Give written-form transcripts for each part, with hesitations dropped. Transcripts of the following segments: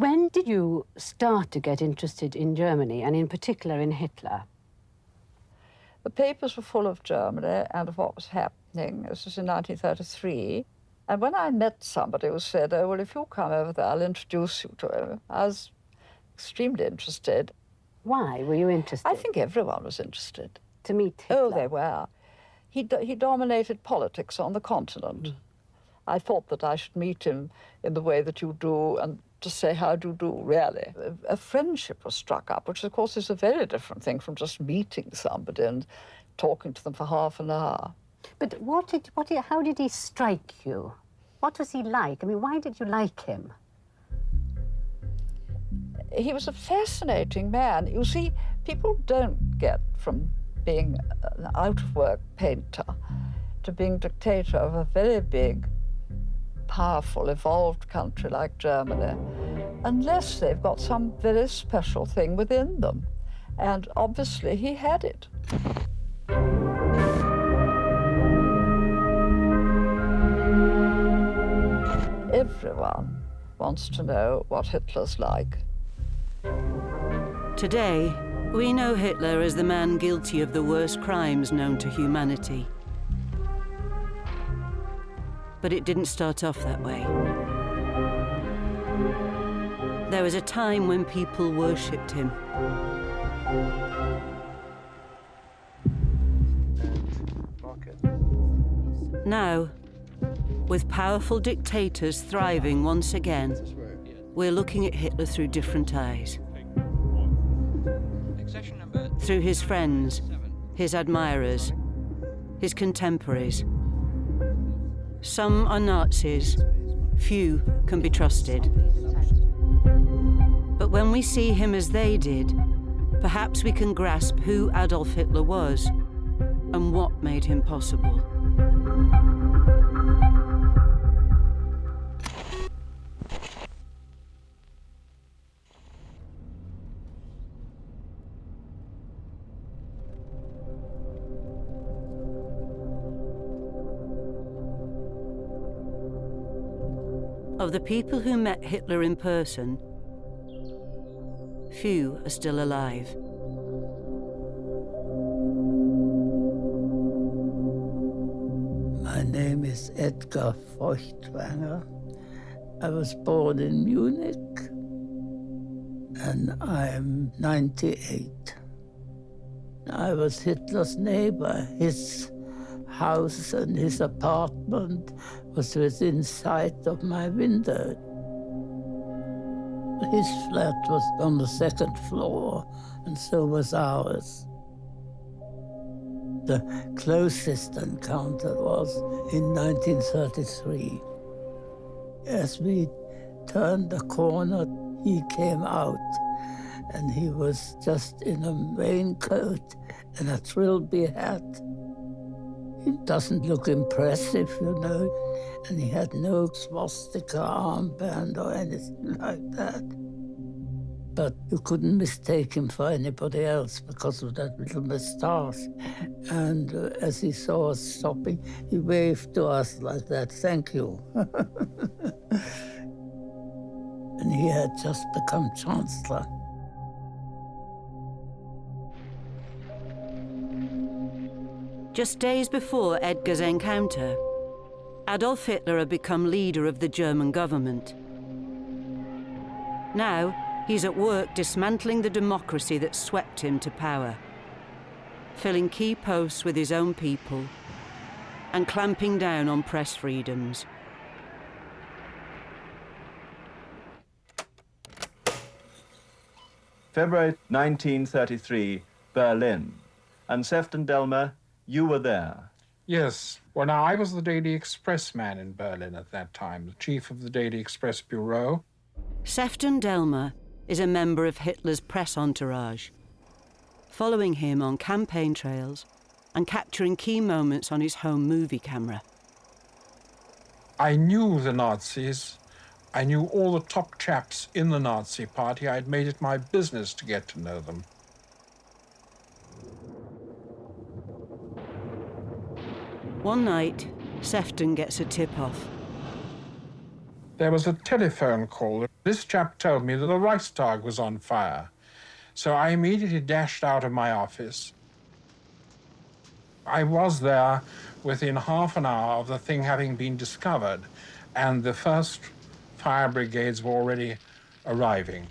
When did you start to get interested in Germany, and in particular in Hitler? The papers were full of Germany and of what was happening. This was in 1933. And when I met somebody who said, oh, well, if you come over there, I'll introduce you to him, I was extremely interested. Why were you interested? I think everyone was interested. To meet Hitler? Oh, they were. He dominated politics on the continent. I thought that I should meet him in the way that you do and to say, how do you do, really? A friendship was struck up, which, of course, is a very different thing from just meeting somebody and talking to them for half an hour. But how did he strike you? What was he like? I mean, why did you like him? He was a fascinating man. You see, people don't get from being an out-of-work painter to being dictator of a very big, powerful, evolved country like Germany, unless they've got some very special thing within them. And obviously he had it. Everyone wants to know what Hitler's like. Today, we know Hitler as the man guilty of the worst crimes known to humanity. But it didn't start off that way. There was a time when people worshipped him. Now, with powerful dictators thriving once again, we're looking at Hitler through different eyes. Through his friends, his admirers, his contemporaries. Some are Nazis, few can be trusted. But when we see him as they did, perhaps we can grasp who Adolf Hitler was and what made him possible. Of the people who met Hitler in person, few are still alive. My name is Edgar Feuchtwanger. I was born in Munich, and I'm 98. I was Hitler's neighbor. His house and his apartment was within sight of my window. His flat was on the second floor, and so was ours. The closest encounter was in 1933. As we turned the corner, he came out, and he was just in a raincoat and a trilby hat. He doesn't look impressive, you know, and he had no swastika armband or anything like that. But you couldn't mistake him for anybody else because of that little moustache. And as he saw us stopping, he waved to us like that, "Thank you." And he had just become Chancellor. Just days before Edgar's encounter, Adolf Hitler had become leader of the German government. Now, he's at work dismantling the democracy that swept him to power, filling key posts with his own people, and clamping down on press freedoms. February 1933, Berlin. And Sefton Delmer, you were there. Yes. Well, now, I was the Daily Express man in Berlin at that time, the chief of the Daily Express bureau. Sefton Delmer is a member of Hitler's press entourage, following him on campaign trails and capturing key moments on his home movie camera. I knew the Nazis. I knew all the top chaps in the Nazi party. I'd made it my business to get to know them. One night, Sefton gets a tip-off. There was a telephone call. This chap told me that the Reichstag was on fire. So I immediately dashed out of my office. I was there within half an hour of the thing having been discovered, and the first fire brigades were already arriving.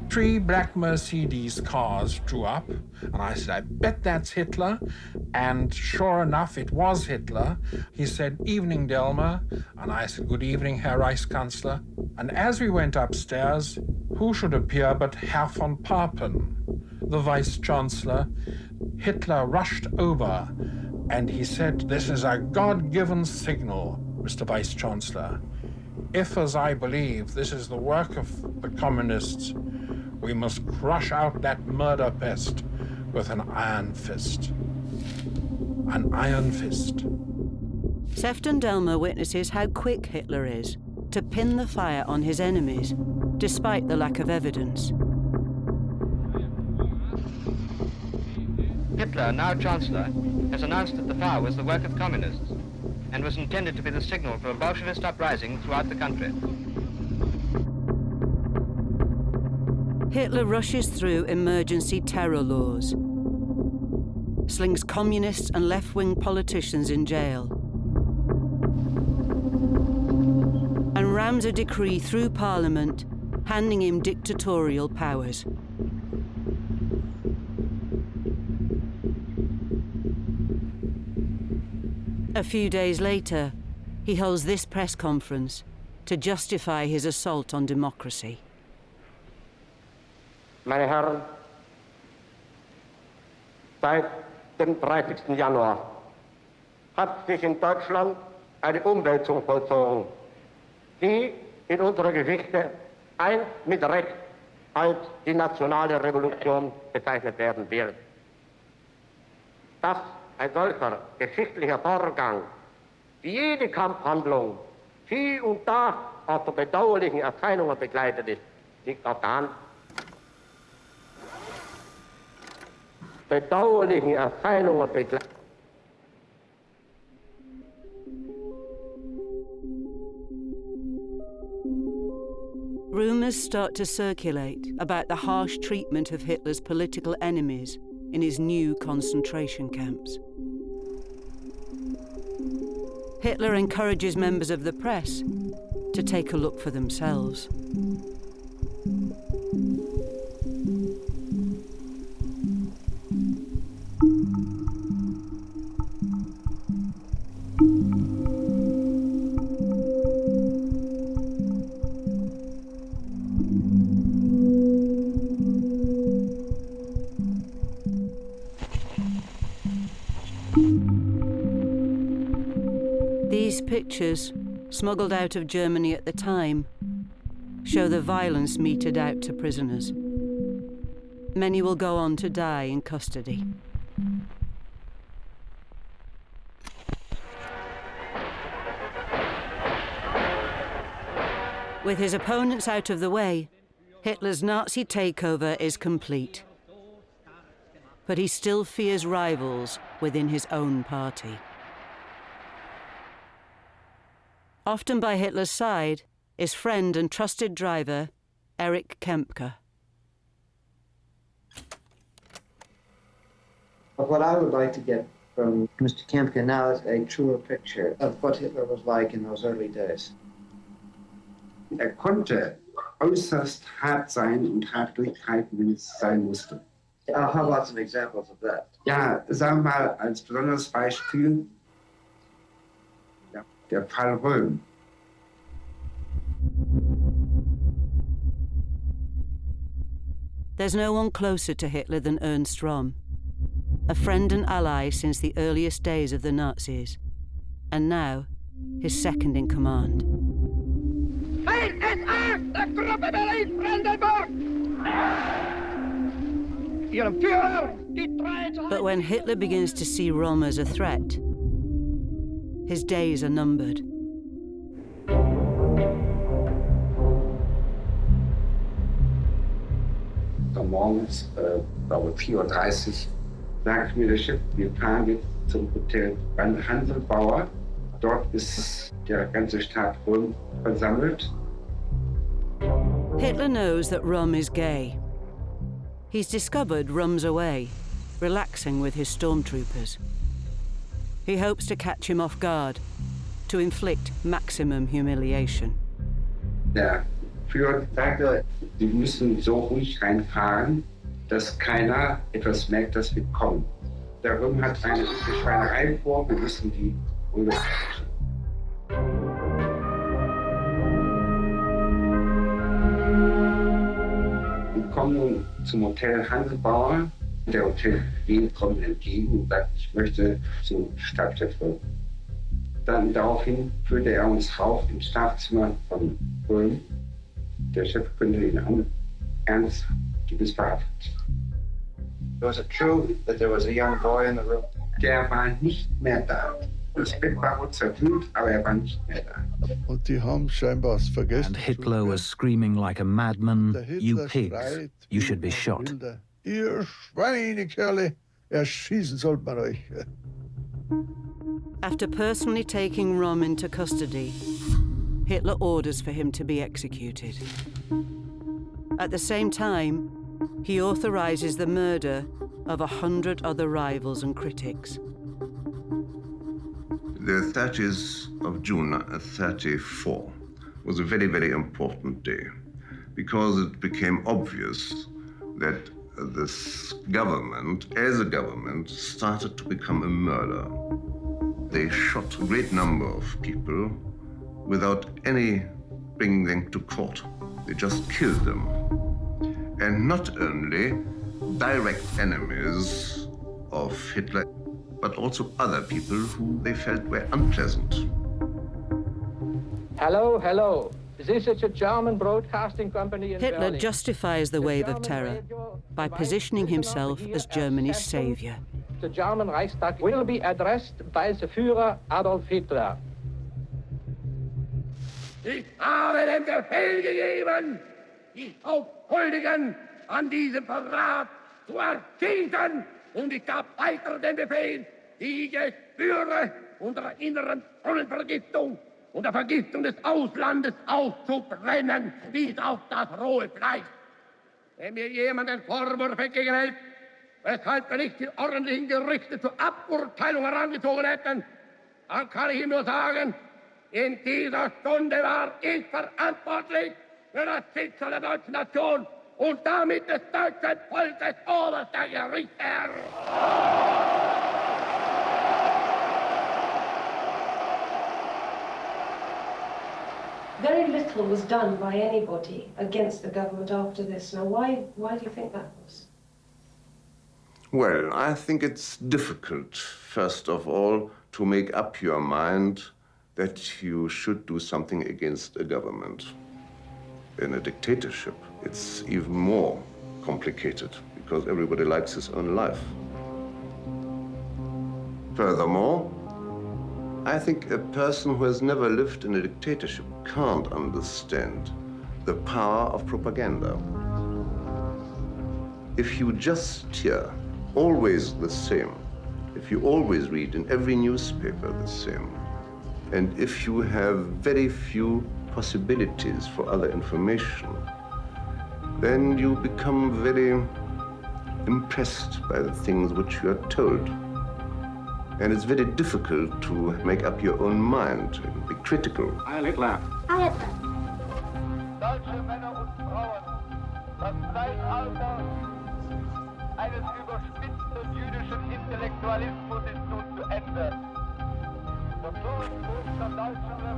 Three black Mercedes cars drew up, and I said, I bet that's Hitler. And sure enough, it was Hitler. He said, "Evening, Delmer." And I said, "Good evening, Herr Reichskanzler." And as we went upstairs, who should appear but Herr von Papen, the Vice-Chancellor. Hitler rushed over, and he said, "This is a God-given signal, Mr. Vice-Chancellor. If, as I believe, this is the work of the communists, we must crush out that murder pest with an iron fist." An iron fist. Sefton Delmer witnesses how quick Hitler is to pin the fire on his enemies, despite the lack of evidence. Hitler, now Chancellor, has announced that the fire was the work of communists and was intended to be the signal for a Bolshevist uprising throughout the country. Hitler rushes through emergency terror laws, slings communists and left-wing politicians in jail, and rams a decree through Parliament, handing him dictatorial powers. A few days later, he holds this press conference to justify his assault on democracy. Meine Herren, seit dem 30. Januar hat sich in Deutschland eine Umwälzung vollzogen, die in unserer Geschichte einst mit Recht als die nationale Revolution bezeichnet werden wird. Dass ein solcher geschichtlicher Vorgang wie jede Kampfhandlung hier und da auch von bedauerlichen Erscheinungen begleitet ist, liegt auf der Hand. Bedauerlichen Erscheinungen begleitet. Rumours start to circulate about the harsh treatment of Hitler's political enemies in his new concentration camps. Hitler encourages members of the press to take a look for themselves. These pictures, smuggled out of Germany at the time, show the violence meted out to prisoners. Many will go on to die in custody. With his opponents out of the way, Hitler's Nazi takeover is complete. But he still fears rivals within his own party. Often by Hitler's side is friend and trusted driver Erich Kempka. What I would like to get from Mr. Kempka now is a truer picture of what Hitler was like in those early days. Konnte äußerst hart sein und hart durchgreifen, wenn es sein musste. How about some examples of that? Ja, sagen wir mal als besonderes Beispiel der Fall Röhm. There's no one closer to Hitler than Ernst Röhm, a friend and ally since the earliest days of the Nazis, and now his second in command. But when Hitler begins to see Röhm as a threat, his days are numbered. Dann morgens, glaube 4:30 Uhr, sagt mir der Chef, wir fahren jetzt zum Hotel Hanselbauer. Dort ist der ganze Staat Rom versammelt. Hitler knows that Rum is gay. He's discovered Rum's away, relaxing with his stormtroopers. He hopes to catch him off guard, to inflict maximum humiliation. Der Führer sagte, Sie müssen so ruhig reinfahren, dass keiner etwas merkt, dass wir kommen. Der Rum hat eine Schweinerei vor, wir müssen die unterbrechen. Wir kommen nun zum Hotel Hanselbauer. Der Hoteldienst kommt entgegen und sagt, ich möchte zum Stadtchef. Dann daraufhin führte er uns rauf ins Schlafzimmer von Röhm. Der Chef kündigte ihn an. Ernst, du bist verhaftet. Was it true that there was a young boy in the room? Der war nicht mehr da. Das Bett war wohl zerwühlt, aber er war nicht mehr da. Und die haben scheinbar vergessen. And Hitler was screaming like a madman, "You pigs, you should be shot." Ihr Schweinekerle, erschießen sollte man euch. After personally taking Rum into custody, Hitler orders for him to be executed. At the same time, he authorizes the murder of 100 other rivals and critics. The 30th of June 1934 was a very, very important day because it became obvious that this government, as a government, started to become a murder. They shot a great number of people without any bringing them to court. They just killed them. And not only direct enemies of Hitler, but also other people who they felt were unpleasant. Hello, hello. This is a German broadcasting company in Hitler Berlin. justifies the wave of terror by positioning himself as Germany's savior. The German Reichstag will be addressed by the Führer Adolf Hitler. Ich habe den Befehl gegeben, die Hauptschuldigen an diesem Verrat zu erschießen. Und ich gab weiter den Befehl, die Geschwüre unserer inneren Sonnenvergiftung und der Vergiftung des Auslandes auszubrennen, wie auch das rohe Fleisch. Wenn mir jemand einen Vorwurf entgegenhält, weshalb wir nicht die ordentlichen Gerichte zur Aburteilung herangezogen hätten, dann kann ich ihm nur sagen, in dieser Stunde war ich verantwortlich für das Schicksal der deutschen Nation und damit des deutschen Volkes oberster Gerichtsherr. Very little was done by anybody against the government after this. Now, why do you think that was? Well, I think it's difficult, first of all, to make up your mind that you should do something against a government. In a dictatorship, it's even more complicated because everybody likes his own life. Furthermore, I think a person who has never lived in a dictatorship can't understand the power of propaganda. If you just hear always the same, if you always read in every newspaper the same, and if you have very few possibilities for other information, then you become very impressed by the things which you are told. And it's very difficult to make up your own mind and be critical. Heil Hitler. Heil Hitler. Deutsche Männer und Frauen, das Zeitalter eines überspitzten jüdischen Intellektualismus ist nun zu Ende.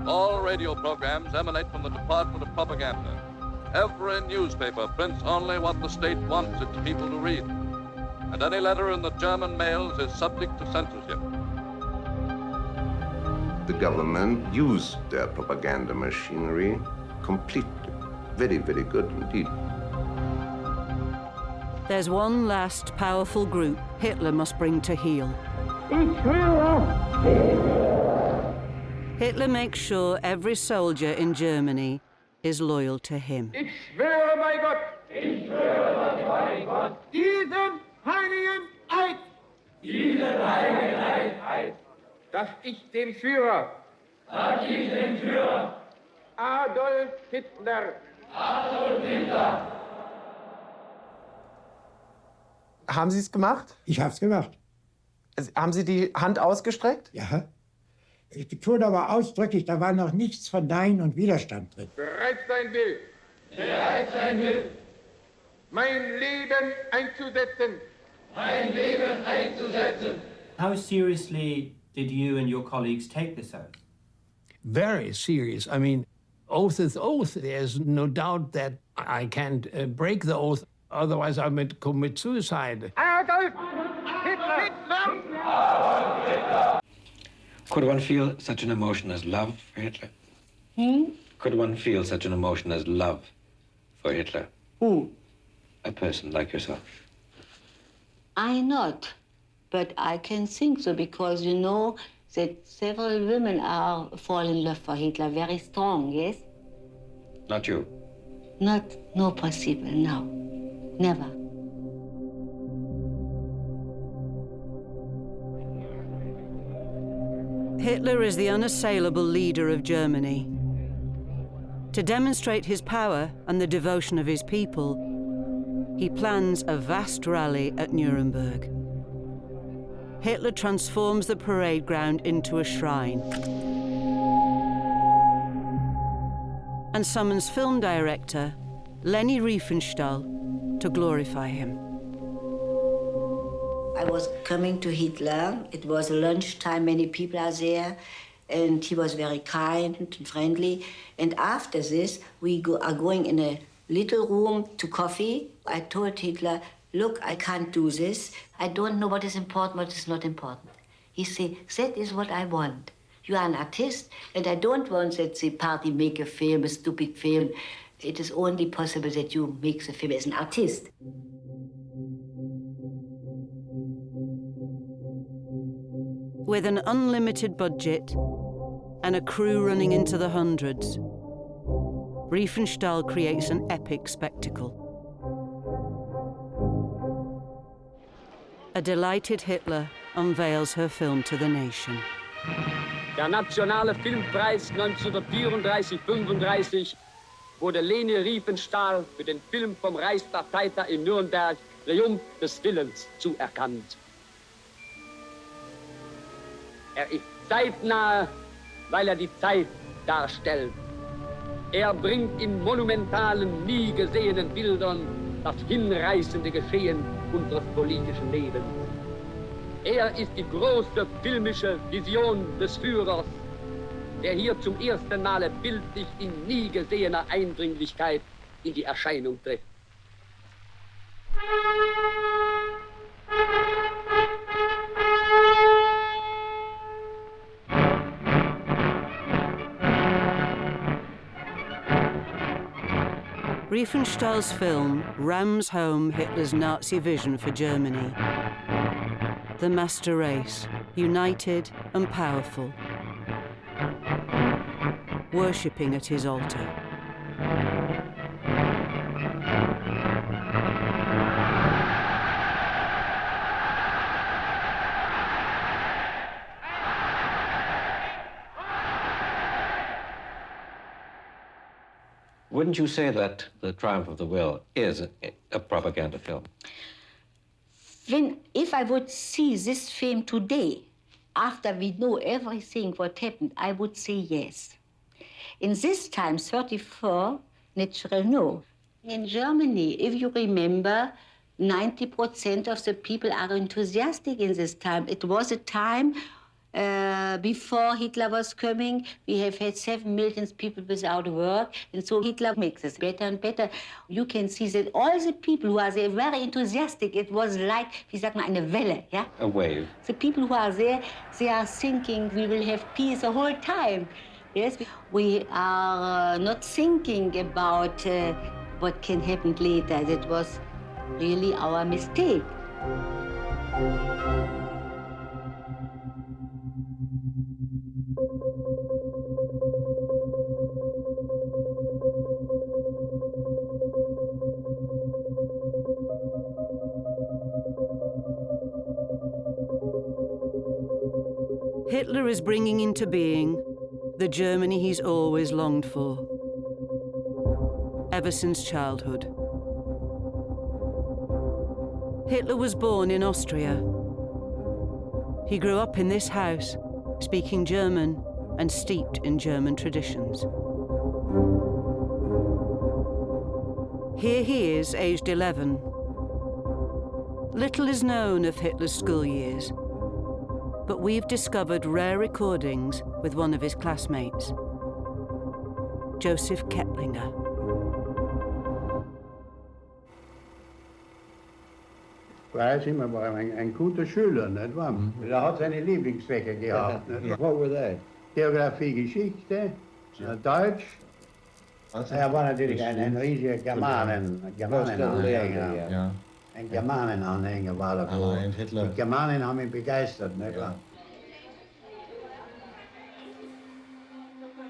All radio programs emanate from the Department of Propaganda. Every newspaper prints only what the state wants its people to read. And any letter in the German mails is subject to censorship. The government used their propaganda machinery completely. Very, very good indeed. There's one last powerful group Hitler must bring to heel. Hitler makes sure every soldier in Germany is loyal to him. Ich schwöre bei Gott, Ich schwöre beim heiligen Gott. Diesen heiligen Eid. Diesen heiligen Eid. Dass ich dem Führer. Dass ich dem Führer. Adolf Hitler. Adolf Hitler. Haben Sie es gemacht? Ich habe es gemacht. Haben Sie die Hand ausgestreckt? Ja. Ich betone aber ausdrücklich, da war noch nichts von Nein und Widerstand drin. Bereit sein will. Bereit sein will. Mein Leben einzusetzen. Mein Leben einzusetzen. How seriously did you and your colleagues take this oath? Very serious. I mean, oath is oath. There's no doubt that I can't break the oath. Otherwise, I might commit suicide. Adolf Hitler! Could one feel such an emotion as love for Hitler? Could one feel such an emotion as love for Hitler? Who? A person like yourself. I not, but I can think so because you know that several women are fall in love for Hitler very strong, yes? Not you. No possible, no. Never. Hitler is the unassailable leader of Germany. To demonstrate his power and the devotion of his people, he plans a vast rally at Nuremberg. Hitler transforms the parade ground into a shrine and summons film director Leni Riefenstahl to glorify him. I was coming to Hitler. It was lunchtime, many people are there, and he was very kind and friendly. And after this, we are going in a little room to coffee. I told Hitler, look, I can't do this. I don't know what is important, what is not important. He said, that is what I want. You are an artist, and I don't want that the party make a film, a stupid film. It is only possible that you make the film as an artist. With an unlimited budget and a crew running into the hundreds, Riefenstahl creates an epic spectacle. A delighted Hitler unveils her film to the nation. Der Nationale Filmpreis 1934-35 wurde Leni Riefenstahl für den Film vom Reichsparteitag in Nürnberg Triumph des Willens zuerkannt. Er ist zeitnah, weil er die Zeit darstellt. Er bringt in monumentalen, nie gesehenen Bildern das hinreißende Geschehen unseres politischen Lebens. Er ist die große filmische Vision des Führers, der hier zum ersten Male bildlich in nie gesehener Eindringlichkeit in die Erscheinung tritt. Riefenstahl's film rams home Hitler's Nazi vision for Germany. The master race, united and powerful, worshipping at his altar. Wouldn't you say that The Triumph of the Will is a propaganda film? If I would see this film today, after we know everything what happened, I would say yes. In this time, 34, natural no. In Germany, if you remember, 90% of the people are enthusiastic in this time. It was a time before Hitler was coming. We have had 7 million people without work, and so Hitler makes us better and better. You can see that all the people who are there very enthusiastic. It was like, wie sagt man, eine Welle, yeah? A wave. The people who are there, they are thinking we will have peace the whole time. Yes, we are not thinking about what can happen later. That was really our mistake. Hitler is bringing into being the Germany he's always longed for, ever since childhood. Hitler was born in Austria. He grew up in this house, speaking German and steeped in German traditions. Here he is, aged 11. Little is known of Hitler's school years, but we've discovered rare recordings with one of his classmates, Joseph Keplinger. Weißheimer war ein guter Schüler, nicht wahr? Er hat seine Lieblingsfächer gehabt. What were they? Geografie, Geschichte, Deutsch. Er war natürlich ein riesiger Germanenanhänger. Ja. Ein Germanenanhänger war er. Die Germanen haben ihn begeistert, nicht wahr?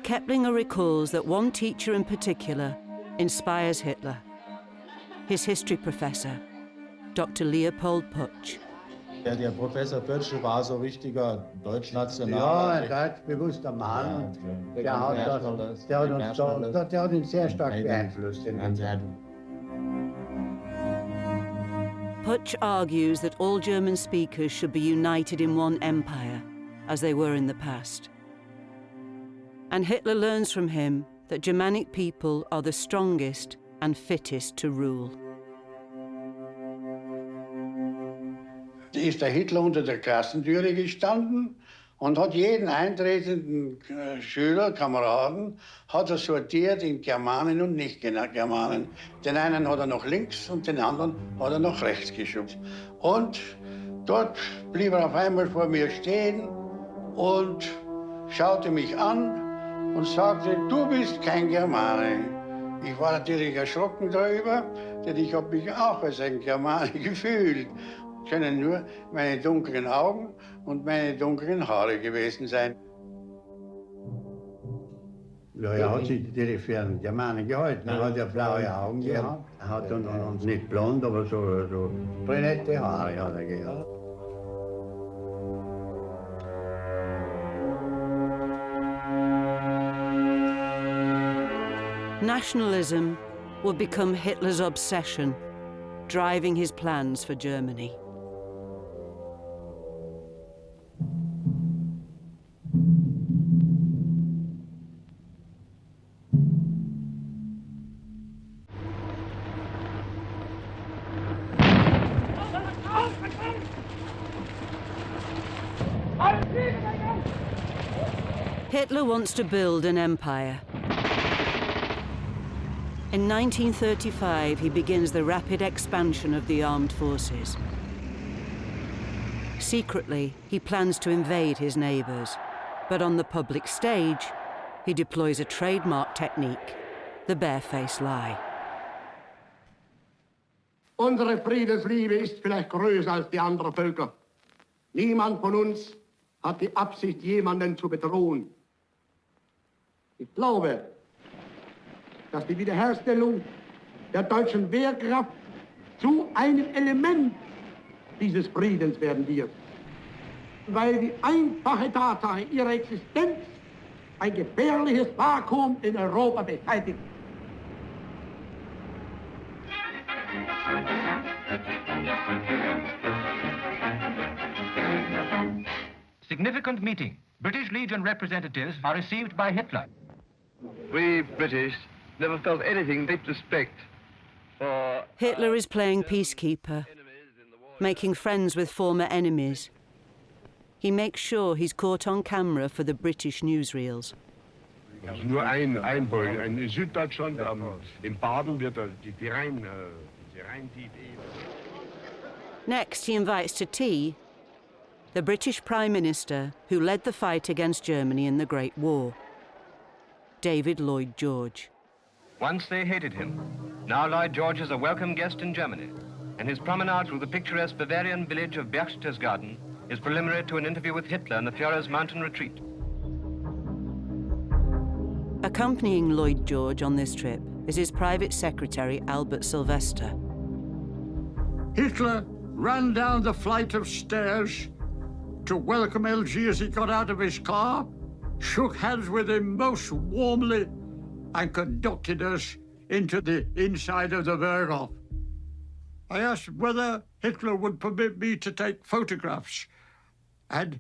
Keplinger recalls that one teacher in particular inspires Hitler, his history professor, Dr. Leopold Putsch. Der Professor Putsch war so richtiger deutschnational. Ja, ein deutschbewusster Mann. Der hat ihn sehr stark beeinflusst. Putsch argues that all German speakers should be united in one empire, as they were in the past. And Hitler learns from him that Germanic people are the strongest and fittest to rule. Ist der Hitler unter der Klassentüre gestanden und hat jeden eintretenden Schüler, Kameraden, hat er sortiert in Germanen und Nicht-Germanen. Den einen hat er nach links und den anderen hat er nach rechts geschoben. Und dort blieb er auf einmal vor mir stehen und schaute mich an und sagte, du bist kein Germane. Ich war natürlich erschrocken darüber, denn ich habe mich auch als ein Germane gefühlt. Können nur meine dunklen Augen und meine dunklen Haare gewesen sein. Ja, er hat sich natürlich für einen Germanen gehalten. Er hat ja blaue Augen gehabt. Er hat und nicht blond, aber so brünette Haare hat er gehabt. Nationalism would become Hitler's obsession, driving his plans for Germany. Hitler wants to build an empire. In 1935, he begins the rapid expansion of the armed forces. Secretly, he plans to invade his neighbors, but on the public stage, he deploys a trademark technique, the barefaced lie. Unsere Friedensliebe ist vielleicht größer als die anderen Völker. Niemand von uns hat die Absicht, jemanden zu bedrohen. Ich glaube, dass die Wiederherstellung der deutschen Wehrkraft zu einem Element dieses Friedens werden wird. Weil die einfache Tatsache ihrer Existenz ein gefährliches Vakuum in Europa beseitigt. Significant meeting. British Legion representatives are received by Hitler. We British never felt anything deep respect for... Hitler is playing peacekeeper, making friends with former enemies. He makes sure he's caught on camera for the British newsreels. Nur ein Beuge, in Süddeutschland, in Baden wird die Rhein tief. Next, he invites to tea the British Prime Minister who led the fight against Germany in the Great War, David Lloyd George. Once they hated him. Now Lloyd George is a welcome guest in Germany, and his promenade through the picturesque Bavarian village of Berchtesgaden is preliminary to an interview with Hitler in the Führer's mountain retreat. Accompanying Lloyd George on this trip is his private secretary, Albert Sylvester. Hitler ran down the flight of stairs to welcome LG as he got out of his car, shook hands with him most warmly, and conducted us into the inside of the Berghof. I asked whether Hitler would permit me to take photographs, and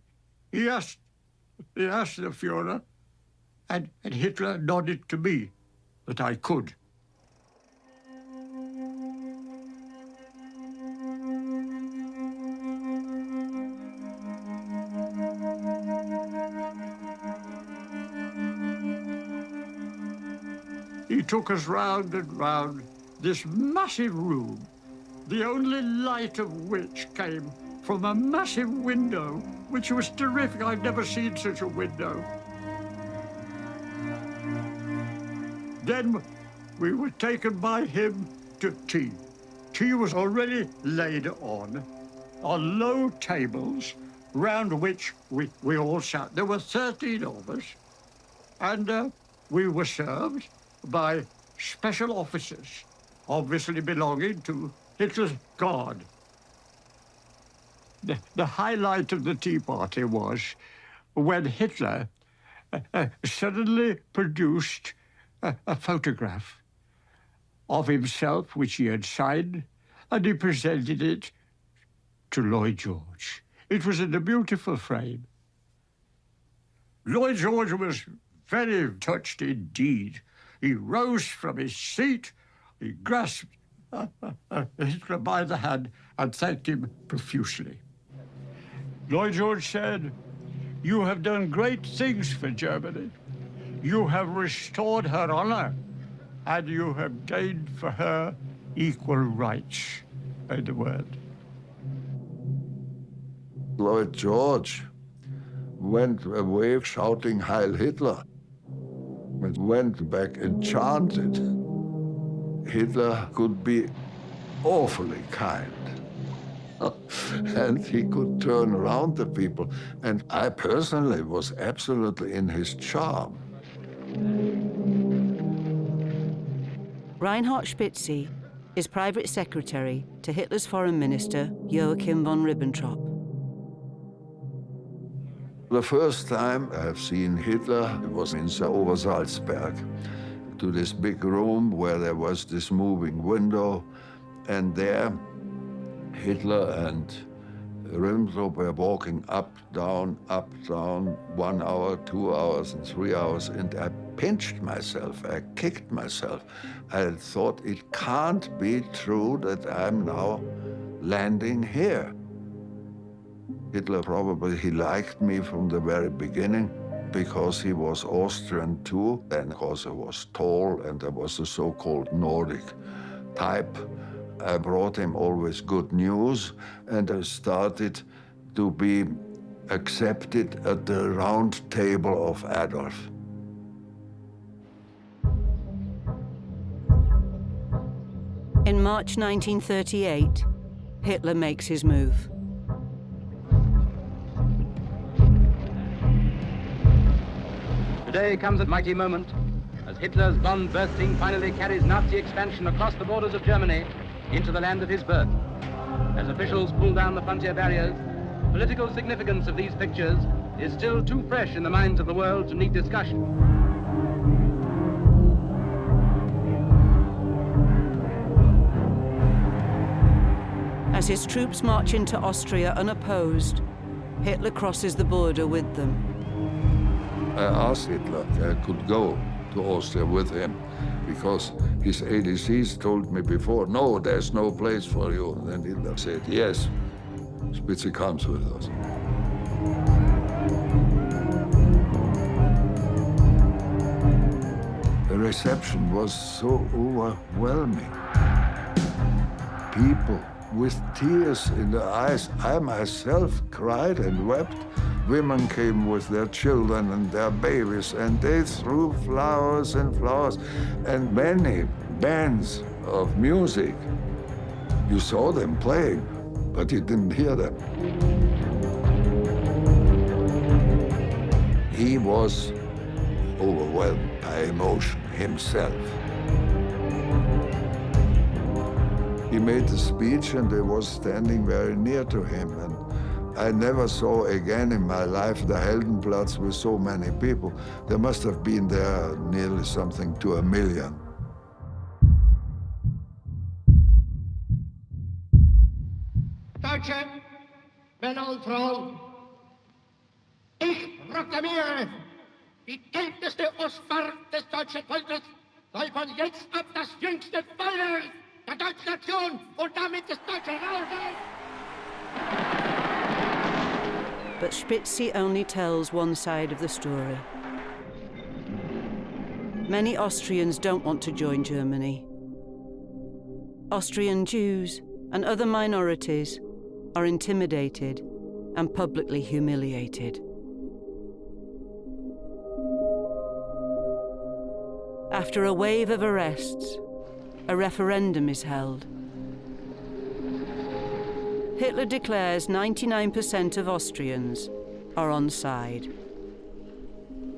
he asked the Führer, and Hitler nodded to me that I could. He took us round and round this massive room, the only light of which came from a massive window, which was terrific. I'd never seen such a window. Then we were taken by him to tea. Tea was already laid on low tables, round which we all sat. There were 13 of us, and we were served by special officers, obviously belonging to Hitler's Guard. The highlight of the tea party was when Hitler suddenly produced a photograph of himself, which he had signed, and he presented it to Lloyd George. It was in a beautiful frame. Lloyd George was very touched indeed. He rose from his seat, he grasped Hitler by the hand and thanked him profusely. Lloyd George said, "You have done great things for Germany. You have restored her honor, and you have gained for her equal rights in the world." Lloyd George went away shouting Heil Hitler, and went back enchanted. Hitler could be awfully kind. And he could turn around the people. And I personally was absolutely in his charm. Reinhard Spitzy is private secretary to Hitler's foreign minister, Joachim von Ribbentrop. The first time I've seen Hitler was in Obersalzberg, to this big room where there was this moving window, and there Hitler and Ribbentrop were walking up, down, 1 hour, 2 hours, and 3 hours, and I pinched myself, I kicked myself. I thought, it can't be true that I'm now landing here. Hitler probably, he liked me from the very beginning because he was Austrian too, and because I was tall and I was the so-called Nordic type. I brought him always good news, and I started to be accepted at the round table of Adolf. In March 1938, Hitler makes his move. Today comes a mighty moment as Hitler's bomb bursting finally carries Nazi expansion across the borders of Germany into the land of his birth. As officials pull down the frontier barriers, the political significance of these pictures is still too fresh in the minds of the world to need discussion. As his troops march into Austria unopposed, Hitler crosses the border with them. I asked Hitler if I could go to Austria with him, because his ADCs told me before, no, there's no place for you. And then Hitler said, yes, Spitzy comes with us. The reception was so overwhelming. People with tears in their eyes. I myself cried and wept. Women came with their children and their babies, and they threw flowers and flowers, and many bands of music. You saw them playing, but you didn't hear them. He was overwhelmed by emotion himself. He made a speech, and I was standing very near to him, and I never saw again in my life the Heldenplatz with so many people. There must have been there nearly something to 1 million. Deutsche Männer und Frauen, ich proklamiere, die älteste Ostfahrt des deutschen Volkes soll von jetzt ab das jüngste Feuerwerk der deutschen Nation und damit des deutschen Reiches sein. But Spitzy only tells one side of the story. Many Austrians don't want to join Germany. Austrian Jews and other minorities are intimidated and publicly humiliated. After a wave of arrests, a referendum is held. Hitler declares 99% of Austrians are on side.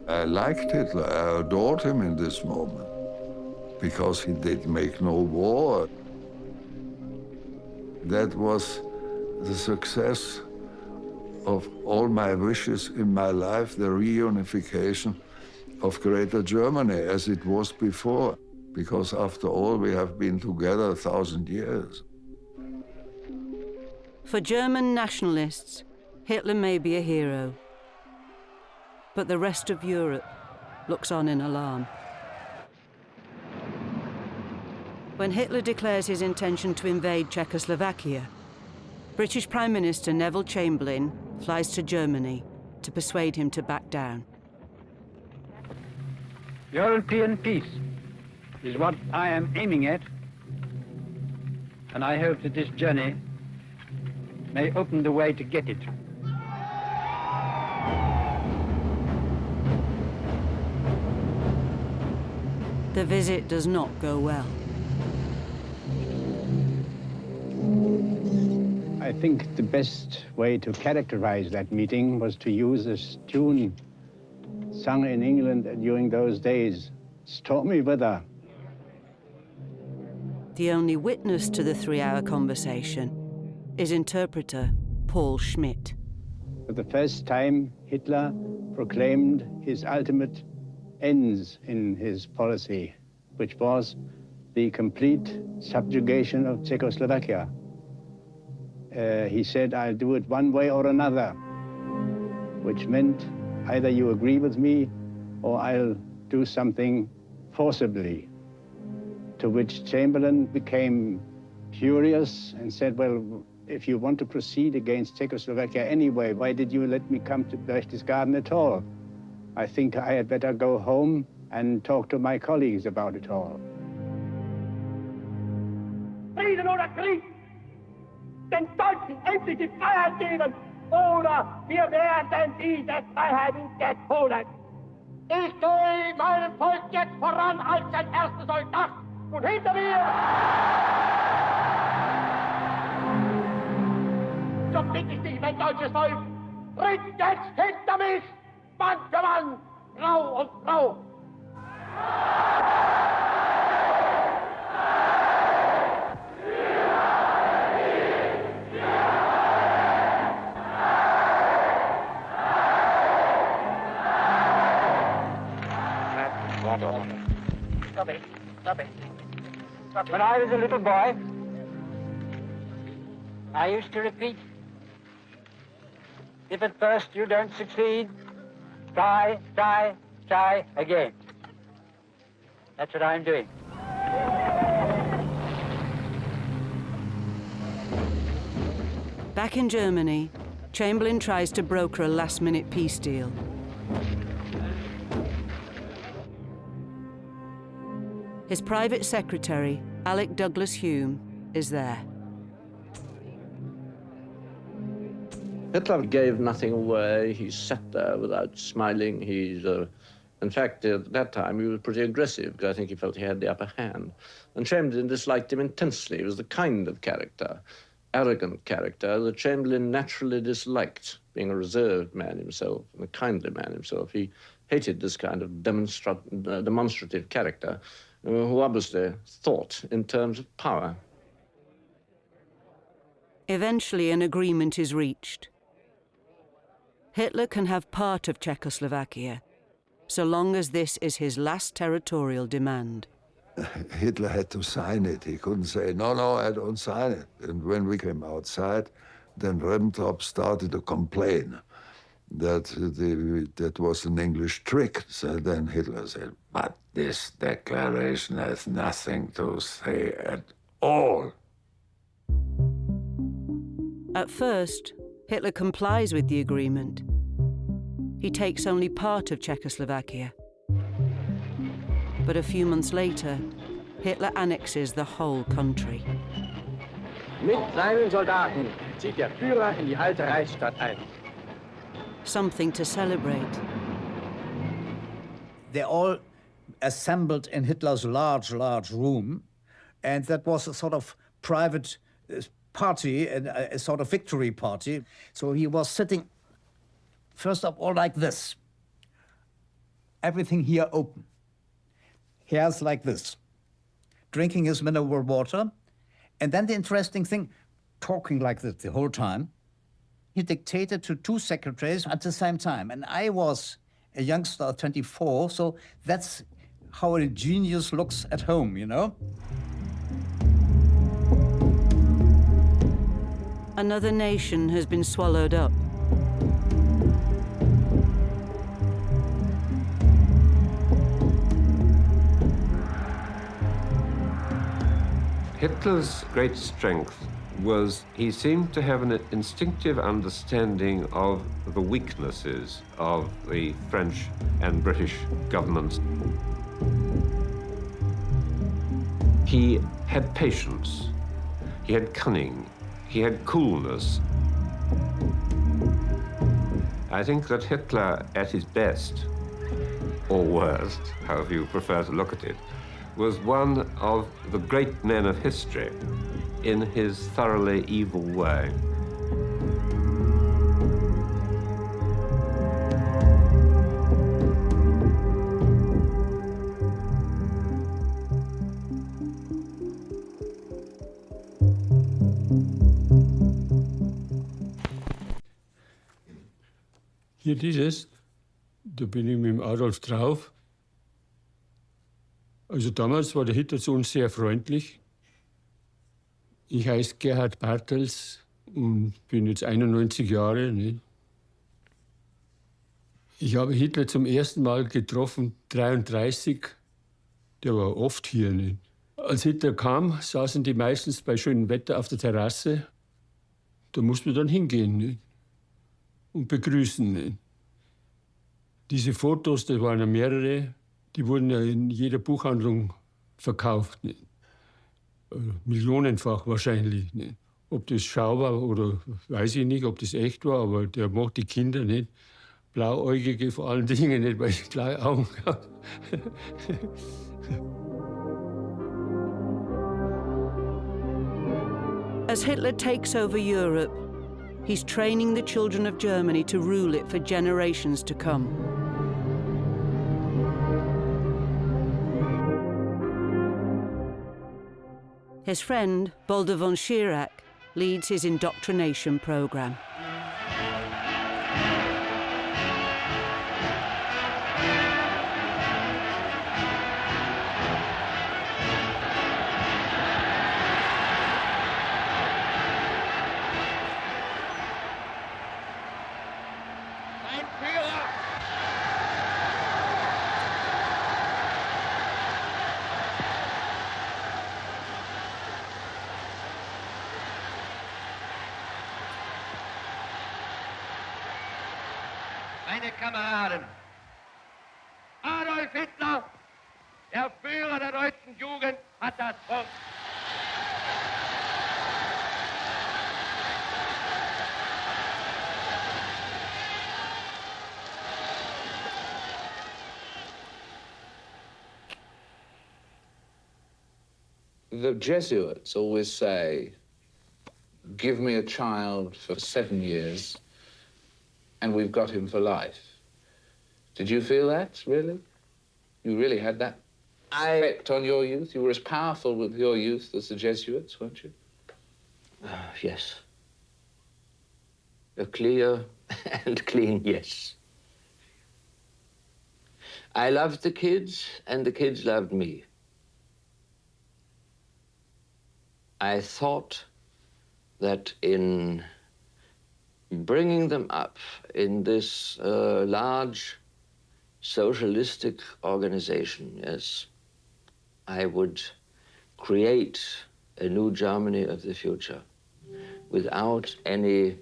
I liked Hitler. I adored him in this moment because he did make no war. That was the success of all my wishes in my life, the reunification of Greater Germany as it was before, because after all, we have been together 1,000 years. For German nationalists, Hitler may be a hero, but the rest of Europe looks on in alarm. When Hitler declares his intention to invade Czechoslovakia, British Prime Minister Neville Chamberlain flies to Germany to persuade him to back down. European peace is what I am aiming at, and I hope that this journey may open the way to get it. The visit does not go well. I think the best way to characterize that meeting was to use this tune sung in England during those days, Stormy Weather. The only witness to the 3-hour conversation is interpreter Paul Schmidt. For the first time, Hitler proclaimed his ultimate ends in his policy, which was the complete subjugation of Czechoslovakia. He said, I'll do it one way or another, which meant either you agree with me or I'll do something forcibly. To which Chamberlain became furious and said, well, if you want to proceed against Czechoslovakia anyway, why did you let me come to Berchtesgaden at all? I think I had better go home and talk to my colleagues about it all. Frieden oder Krieg! Den Deutschen endlich die Freiheit geben, oder wir werden diese Freiheit jetzt holen. Ich gehe meinem Volk jetzt voran als sein erster Soldat und hinter mir... So bitte ich dich, mein deutsches Volk, tritt jetzt hinter mich, Mann für Mann, Frau und Frau. Stop it. Stop it. When I was a little boy, I used to repeat, if at first you don't succeed, try, try, try again. That's what I'm doing. Back in Germany, Chamberlain tries to broker a last-minute peace deal. His private secretary, Alec Douglas Hume, is there. Hitler gave nothing away. He sat there without smiling. In fact, at that time, he was pretty aggressive because I think he felt he had the upper hand. And Chamberlain disliked him intensely. He was the kind of character, arrogant character, that Chamberlain naturally disliked, being a reserved man himself and a kindly man himself. He hated this kind of demonstrative character who obviously thought in terms of power. Eventually, an agreement is reached. Hitler can have part of Czechoslovakia, so long as this is his last territorial demand. Hitler had to sign it. He couldn't say, no, no, I don't sign it. And when we came outside, then Ribbentrop started to complain that that was an English trick. So then Hitler said, but this declaration has nothing to say at all. At first, Hitler complies with the agreement. He takes only part of Czechoslovakia. But a few months later, Hitler annexes the whole country. Mit seinen Soldaten zieht der Führer in die alte Reichsstadt ein. Something to celebrate. They all assembled in Hitler's large room, and that was a sort of private party, a sort of victory party. So he was sitting, first of all, like this. Everything here open. Hairs like this. Drinking his mineral water. And then the interesting thing, talking like this the whole time. He dictated to 2 secretaries at the same time. And I was a youngster of 24, so that's how a genius looks at home, you know? Another nation has been swallowed up. Hitler's great strength was he seemed to have an instinctive understanding of the weaknesses of the French and British governments. He had patience, he had cunning, he had coolness. I think that Hitler, at his best, or worst, however you prefer to look at it, was one of the great men of history in his thoroughly evil way. Hier dieses, da bin ich mit dem Adolf drauf. Also damals war der Hitler zu uns sehr freundlich. Ich heiße Gerhard Bartels und bin jetzt 91 Jahre. Nicht? Ich habe Hitler zum ersten Mal getroffen, 1933. Der war oft hier. Nicht? Als Hitler kam, saßen die meistens bei schönem Wetter auf der Terrasse. Da mussten wir dann hingehen nicht? Und begrüßen. Nicht? Diese Fotos, das waren ja mehrere, die wurden ja in jeder Buchhandlung verkauft. Nicht? Millionenfach wahrscheinlich. Nicht? Ob das Schau war oder weiß ich nicht, ob das echt war, aber der macht die Kinder nicht. Blauäugige vor allen Dingen nicht, weil ich blaue Augen habe. As Hitler takes over Europe, he's training the children of Germany to rule it for generations to come. His friend, Baldur von Schirach, leads his indoctrination program. Meine Kameraden, Adolf Hitler, der Führer der deutschen Jugend, hat das Wort. The Jesuits always say, give me a child for 7 years, and we've got him for life. Did you feel that, really? You really had that effect on your youth? You were as powerful with your youth as the Jesuits, weren't you? Yes. a clear and clean yes. I loved the kids, and the kids loved me. I thought that in bringing them up in this large socialistic organization, yes, I would create a new Germany of the future without any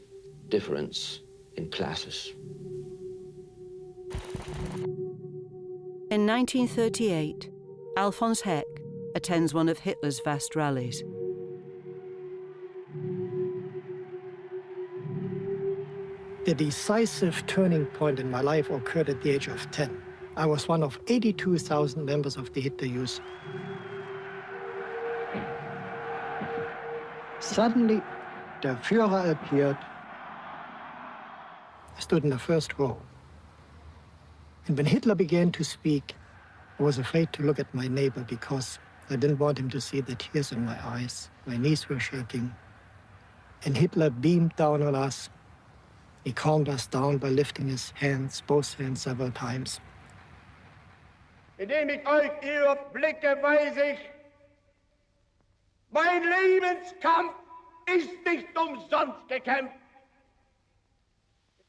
difference in classes. In 1938, Alfons Heck attends one of Hitler's vast rallies. The decisive turning point in my life occurred at the age of 10. I was one of 82,000 members of the Hitler Youth. Suddenly, the Führer appeared. I stood in the first row. And when Hitler began to speak, I was afraid to look at my neighbor because I didn't want him to see the tears in my eyes. My knees were shaking. And Hitler beamed down on us. He calmed us down by lifting his hands, both hands, several times. Indem ich euch überblicke, weiß ich, mein Lebenskampf ist nicht umsonst gekämpft.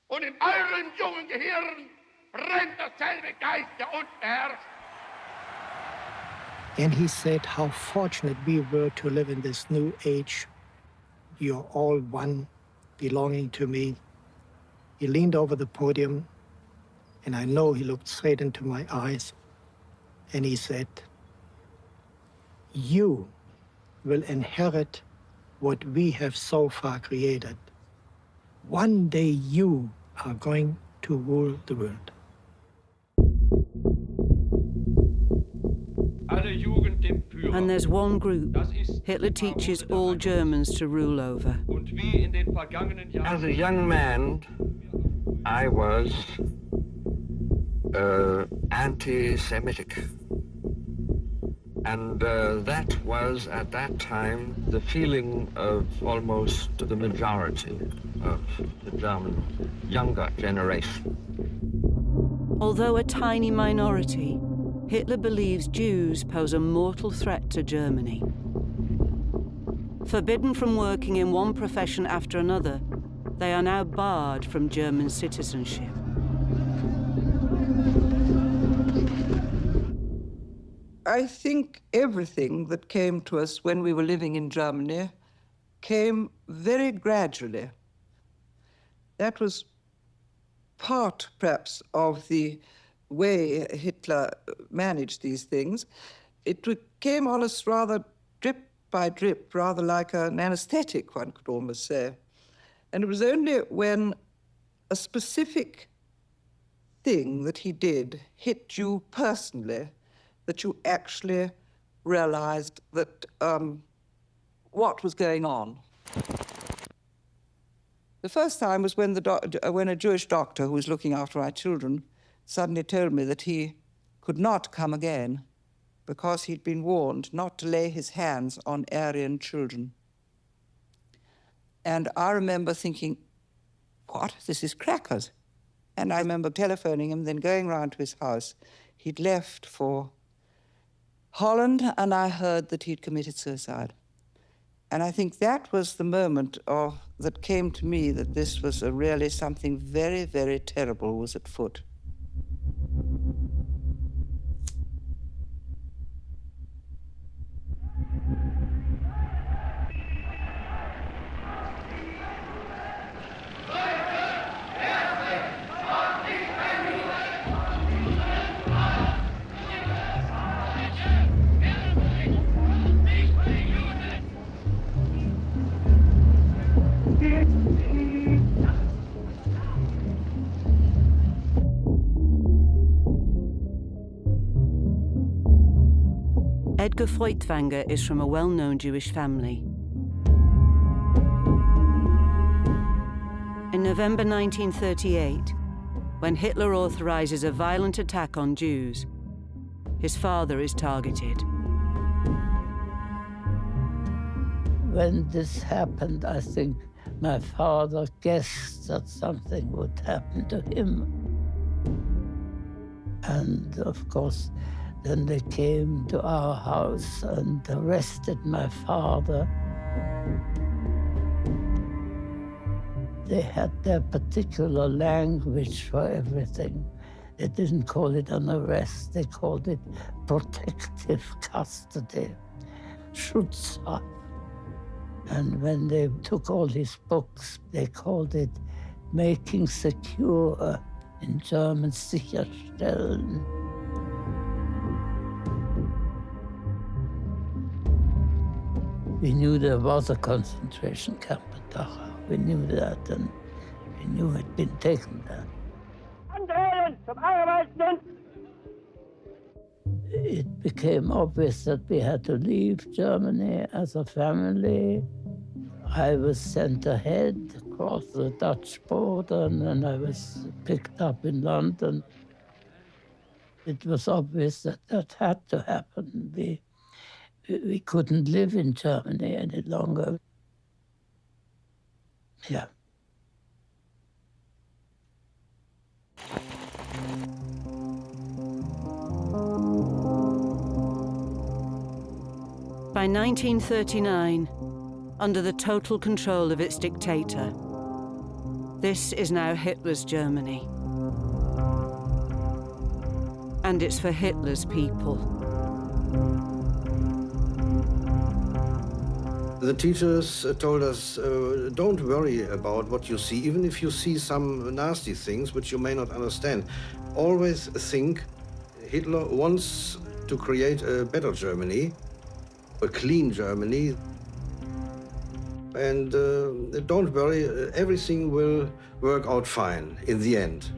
Und in eurem jungen Gehirn brennt dasselbe Geist, der unten herrscht. And he said how fortunate we were to live in this new age. You're all one, belonging to me. He leaned over the podium, and I know he looked straight into my eyes, and he said, "You will inherit what we have so far created. One day you are going to rule the world." And there's one group Hitler teaches all Germans to rule over. As a young man, I was anti-Semitic. And that was, at that time, the feeling of almost the majority of the German younger generation. Although a tiny minority, Hitler believes Jews pose a mortal threat to Germany. Forbidden from working in one profession after another, they are now barred from German citizenship. I think everything that came to us when we were living in Germany came very gradually. That was part, perhaps, of the way Hitler managed these things. It came on us rather drip by drip, rather like an anesthetic, one could almost say. And it was only when a specific thing that he did hit you personally that you actually realized that what was going on. The first time was when a Jewish doctor who was looking after our children suddenly told me that he could not come again because he'd been warned not to lay his hands on Aryan children. And I remember thinking, what? This is crackers. And I remember telephoning him, then going round to his house. He'd left for Holland, and I heard that he'd committed suicide. And I think that was the moment that came to me that this was really something very, very terrible was at foot. Edgar Feuchtwanger is from a well-known Jewish family. In November 1938, when Hitler authorizes a violent attack on Jews, his father is targeted. When this happened, I think My father guessed that something would happen to him. And of course, then they came to our house and arrested my father. They had their particular language for everything. They didn't call it an arrest, they called it protective custody, Schutzhaft. And when they took all his books, they called it making secure, in German sicherstellen. We knew there was a concentration camp at Dachau. We knew that, and we knew it had been taken there. It became obvious that we had to leave Germany as a family. I was sent ahead across the Dutch border, and then I was picked up in London. It was obvious that that had to happen. We couldn't live in Germany any longer. Yeah. By 1939, under the total control of its dictator, this is now Hitler's Germany. And it's for Hitler's people. The teachers told us, don't worry about what you see, even if you see some nasty things which you may not understand. Always think Hitler wants to create a better Germany, a clean Germany. And don't worry, everything will work out fine in the end.